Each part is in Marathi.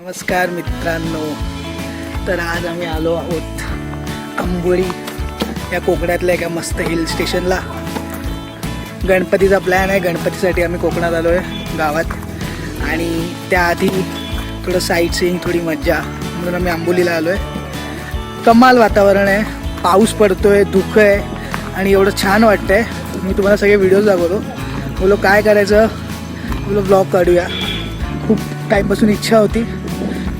नमस्कार मित्रांनो, तर आज आम्ही आलो आहोत आंबोली या कोकणातल्या एका मस्त हिल स्टेशनला. गणपतीचा प्लॅन आहे, गणपतीसाठी आम्ही कोकणात आलो आहे गावात. आणि त्याआधी थोडं साईट सीईंग, थोडी मज्जा म्हणून आम्ही आंबोलीला आलो आहे. कमाल वातावरण आहे, पाऊस पडतोय, धुकं आहे आणि एवढं छान वाटतं आहे. मी तुम्हाला सगळे व्हिडिओज दाखवतो. बोलो काय करायचं, बोलो ब्लॉग काढूया. खूप टाईमपासून इच्छा होती.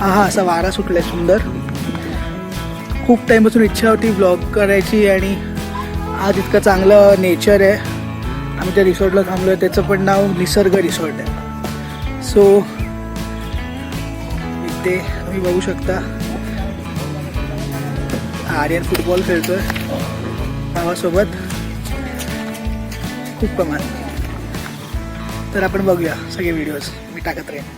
असा वारा सुटला आहे सुंदर. खूप टाईमपासून इच्छा होती ब्लॉग करायची आणि आज इतकं चांगलं नेचर आहे. आम्ही त्या रिसॉर्टला थांबलो आहे, त्याचं पण नाव निसर्ग रिसॉर्ट आहे. सो इथे तुम्ही बघू शकता आर्यन फुटबॉल खेळतोय भावासोबत. खूप कमाल. तर आपण बघूया सगळे व्हिडिओज मी टाकत राहीन.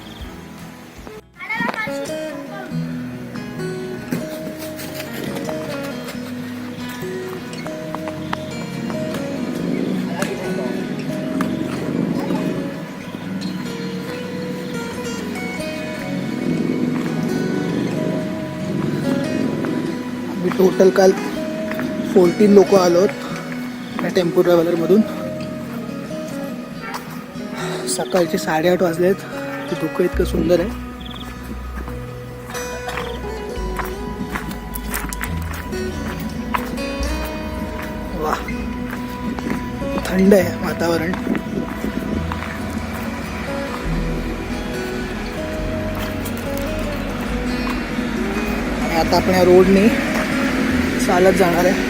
मी टोटल काल 14 लोक आलो या टेम्पो ट्रॅव्हलरमधून. सकाळचे 8:30 वाजलेत. ते धुकं इतकं सुंदर आहे. वा, थंड आहे वातावरण. आणि आता आपण या रोडने चालत जाणार आहे.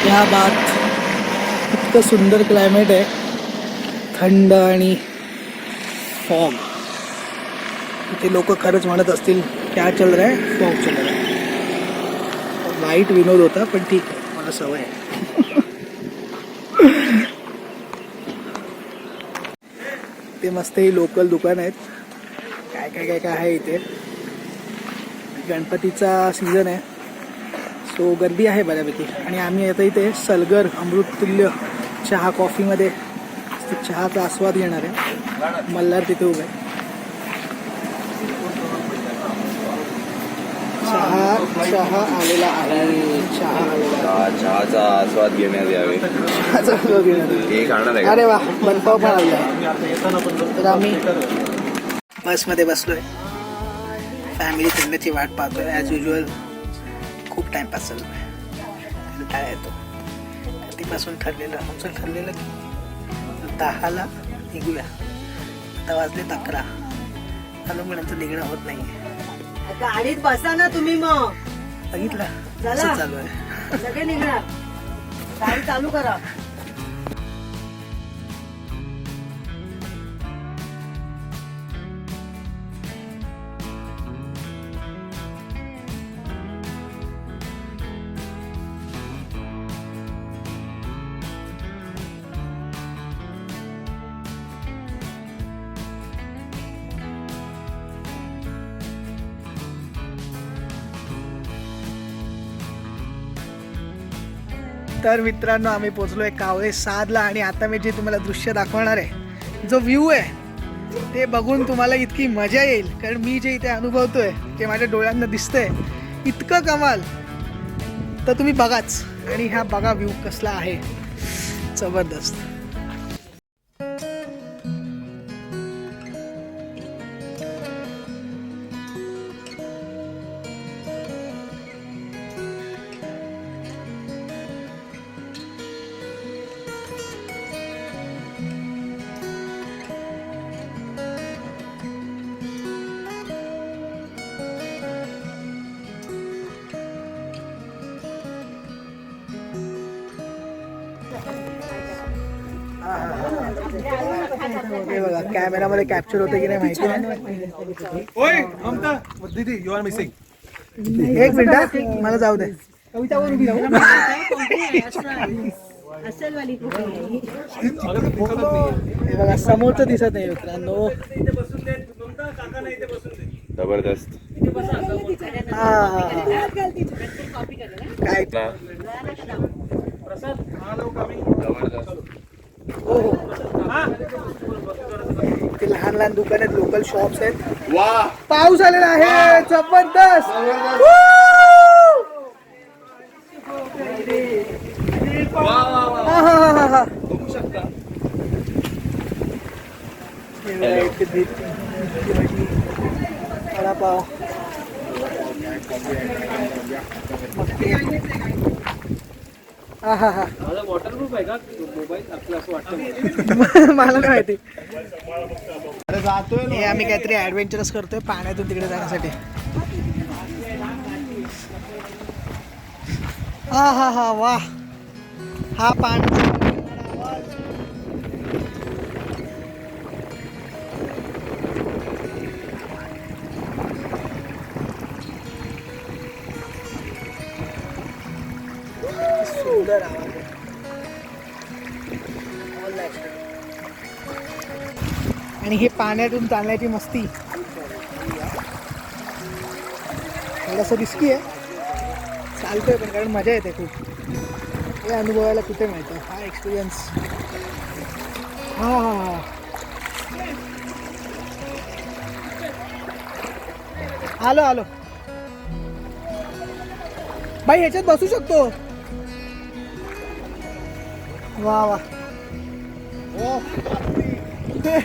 या बात इतकं सुंदर क्लायमेट आहे, थंड आणि फॉग. इथे लोक खरंच म्हणत असतील क्या चल रहा है, फॉग चल रहा है. वाईट विनोद होता पण ठीक आहे, मला सवय आहे. ते मस्त ही लोकल दुकान आहेत. काय काय काय काय आहे इथे. गणपतीचा सीझन आहे, सो गर्दी आहे बऱ्यापैकी. आणि आम्ही आता इथे सलगर अमृततुल्य चहा कॉफीमध्ये चहाचा आस्वाद घेणार आहे. मल्हार तिथे उभा आहे. चहा आलेला आहे. चहाचा आस्वाद घेण्यात यावे. अरे वा, बनपाव पण आलेला आहे. तर आम्ही बसमध्ये बसलोय, फॅमिली फिरण्याची वाट पाहतोय. ॲज युजल खूप टाइमपास चालू आहे. काय येतो कधीपासून आमचं ठरलेलं की 10ला निघूया. आता वाजले 11. आलो म्हणून निघणं होत नाहीये. गाडीत बसा ना तुम्ही. मग बघितलं कसं चालू आहे. सगळे निघणार. गाडी चालू करा. तर मित्रांनो, आम्ही पोचलोय कावळे सादला. आणि आता मी जे तुम्हाला दृश्य दाखवणार आहे, जो व्ह्यू आहे ते बघून तुम्हाला इतकी मजा येईल. कारण मी जे इथे अनुभवतोय, जे माझ्या डोळ्यांना दिसतंय, इतकं कमाल. तर तुम्ही बघाच. आणि हा बघा व्ह्यू कसला आहे, जबरदस्त. बघा कॅमेरामध्ये कॅप्चर होते की नाही माहिती नाही. ओय ममता दीदी यू आर मिसिंग. एक मिनिट मला जाऊ दे. असेल वाली कुठे हे बघा समोरचं दिसत नाही मित्रांनो. जबरदस्त. हा काय जबरदस्त. हो हो. ते लहान लहान दुकान आहेत, लोकल शॉप्स आहेत. वा पाऊस आलेला आहे जबरदस्त. हा हा हा हा. बघू शकता. वडापाव हा हा हा. वॉटरप्रूफ आहे का मोबाईल आपला असं वाटतं. मला नाही माहिती. हे आम्ही काहीतरी ऍडव्हेंचरस करतोय पाण्यातून तिकडे जाण्यासाठी. हा हा हा वा. हा पाण्याचा सुंदर आवाज आहे. आणि हे पाण्यातून चालण्याची मस्ती थोडंसं रिस्की आहे, चालतोय पण कारण मजा येते खूप. हे अनुभवायला कुठे मिळतं हा एक्सपिरियन्स. हा हा हा. आलो आलो बाई, ह्याच्यात बसू शकतो. वा वा.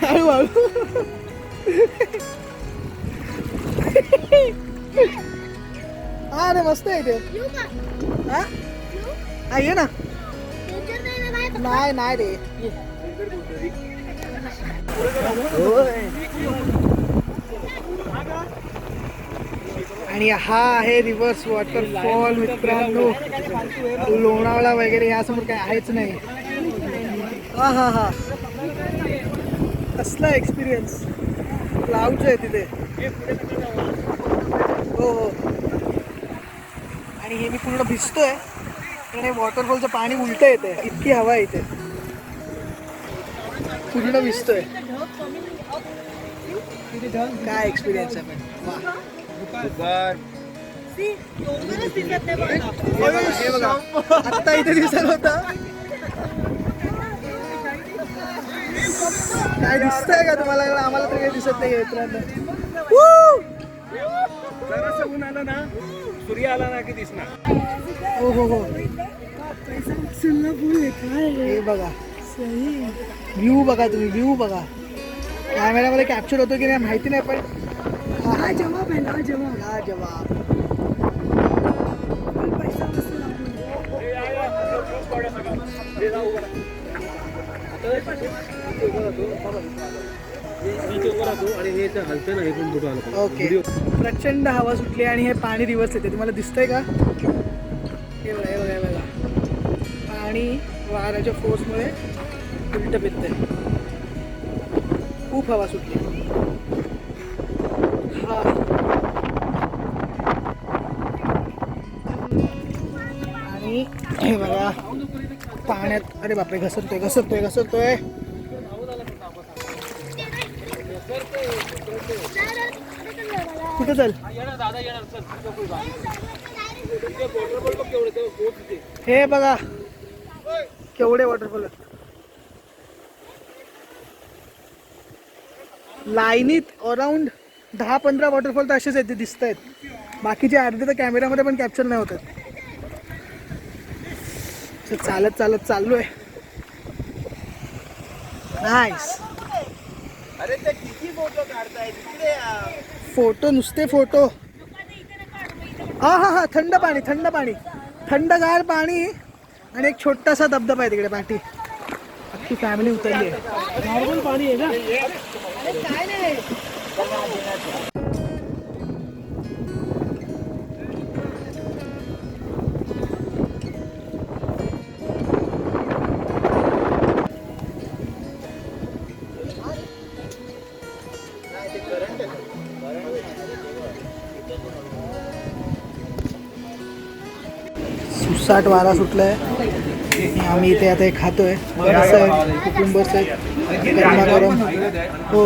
हळू हळू. हा रे मस्त आहे ते. हा हा ये ना. नाही नाही रे. आणि हा आहे रिव्हर्स वॉटरफॉल मित्रांनो. लोणावळा वगैरे यासमोर काय आहेच नाही. हा हा हा. कसला एक्सपिरियन्स. क्लाउड्स आहे तिथे. हो हो. आणि हे मी पूर्ण भिजतोय कारण हे वॉटरफॉलचं पाणी उलटं येते, इतकी हवा आहे इथे. पूर्ण भिजतोय. काय एक्सपिरियन्स आहे पण वा. हे बघा आत्ता इथे दिसत होता. काय दिसतंय का तुम्हाला? आम्हाला तर काही दिसत नाही मित्रांनो. जरासं ऊन आलं ना, सूर्य आला ना की दिसणार. हो हो हो. हे बघा व्ह्यू बघा तुम्ही, व्ह्यू बघा. कॅमेऱ्यामध्ये कॅप्चर होतो की नाही माहिती नाही पण लाजवाब आहे. लाजवाब. ओके. प्रचंड हवा सुटली आणि हे पाणी रिव्हर्स येते. तुम्हाला दिसतंय का? हे बघा हे बघा हे बघा. पाणी वाऱ्याच्या फोर्समुळे उलट फिरतंय. खूप हवा सुटली. हा आणि हे बघा पाण्यात. अरे बापरे, घसरतोय घसरतोय घसरतोय. कुठे चल. हे बघा केवढे वॉटरफॉल लाईनीत. अराउंड 10-15 वॉटरफॉल तर असेच आहेत, दिसत आहेत. बाकीचे अर्धे तर कॅमेऱ्यामध्ये पण कॅप्चर नाही होतात. चालत चालत चाललोय. नाईस. अरे ते किती फोटो काढताय तिकडे. फोटो नुसते फोटो. हा हा हा. थंड पाणी थंड पाणी, थंडगार पाणी आणि एक छोटासा धबधबा आहे तिकडे पाठी. अख्खी फॅमिली उतरली आहे. नॉर्मल पाणी आहे ना. काय नाही. सुसाट वारा सुटलाय. आम्ही इथे आता हे खातोय रस्सा आहे, कुकुंबर आहे, गरमागरम. हो.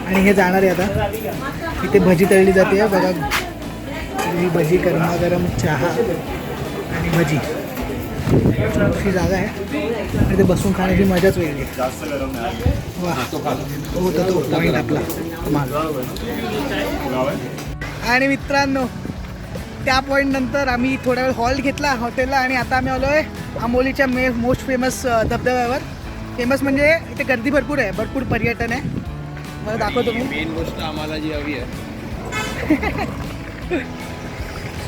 आणि हे जाणार आहे आता. इथे भजी तळली जाते बघा. ही भजी, गरमागरम चहा आणि भजी. अशी जागा आहे आणि ते बसून खाण्याची मजाच वेगळी आहे. वा हो, तर तो पॉईंट आपला माग. आणि मित्रांनो, त्या पॉईंट नंतर आम्ही थोडा वेळ हॉल्ट घेतला हॉटेलला आणि आता आम्ही आलो आहे आंबोलीच्या मोस्ट फेमस धबधब्यावर. फेमस म्हणजे इथे गर्दी भरपूर आहे, भरपूर पर्यटन आहे. मला दाखवतो मी. मेन गोष्ट आम्हाला जी हवी आहे,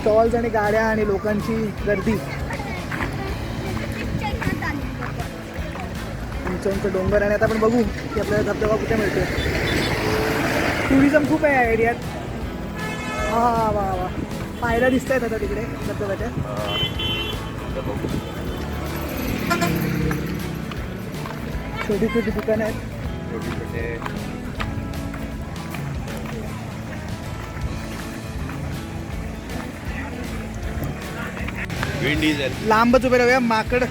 स्टॉल्स आणि गाड्या आणि लोकांची गर्दी. उंच डोंगर आणि आता आपण बघू की आपल्याला धबधबा कुठे मिळतो. टुरिझम खूप आहे या एरियात. हा वा वा, पायऱ्या दिसत आहेत आता तिकडे धबधब्याच्या. छोटी छोटी दुकानं आहेत. विंड डिझेल, लांबच उभे राहूया. माकड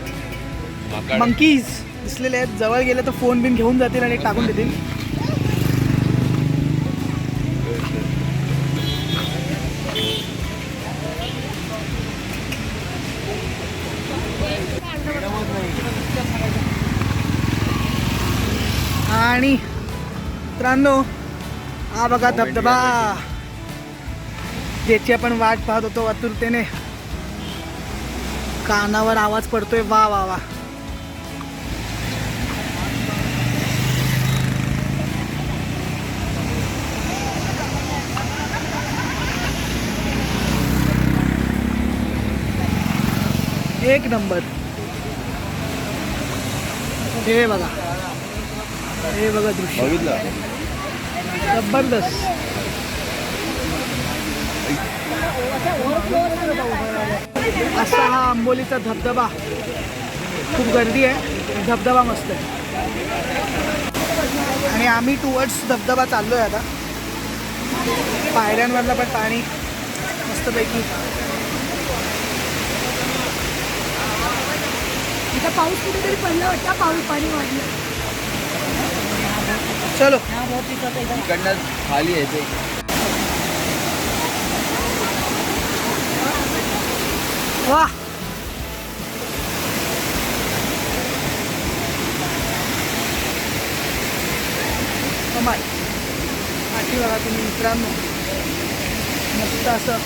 मंकीज दिसलेले आहेत. जवळ गेले तर फोन बिन घेऊन जातील आणि टाकून देतील. आणि मित्रांनो, हा बघा धबधबा ज्याची आपण वाट पाहत होतो आतुरतेने. कानावर आवाज पडतोय. वा वा वा. एक नंबर. हे बघा, हे बघा दृश्य बघितलं. जबरदस्त. असा हा आंबोलीचा धबधबा. खूप गर्दी आहे, धबधबा मस्त आहे. आणि आम्ही टुवर्ड्स धबधबा चाललोय आता. पायऱ्यांवरलं पण पाणी मस्तपैकी. आता पाऊस कुठेतरी पडला होता, पाणी वाढलं. चलो. इकडनं खाली यायचं. वा. कमाल. पाठी बघा तुम्ही मित्रांनो, मस्त असं.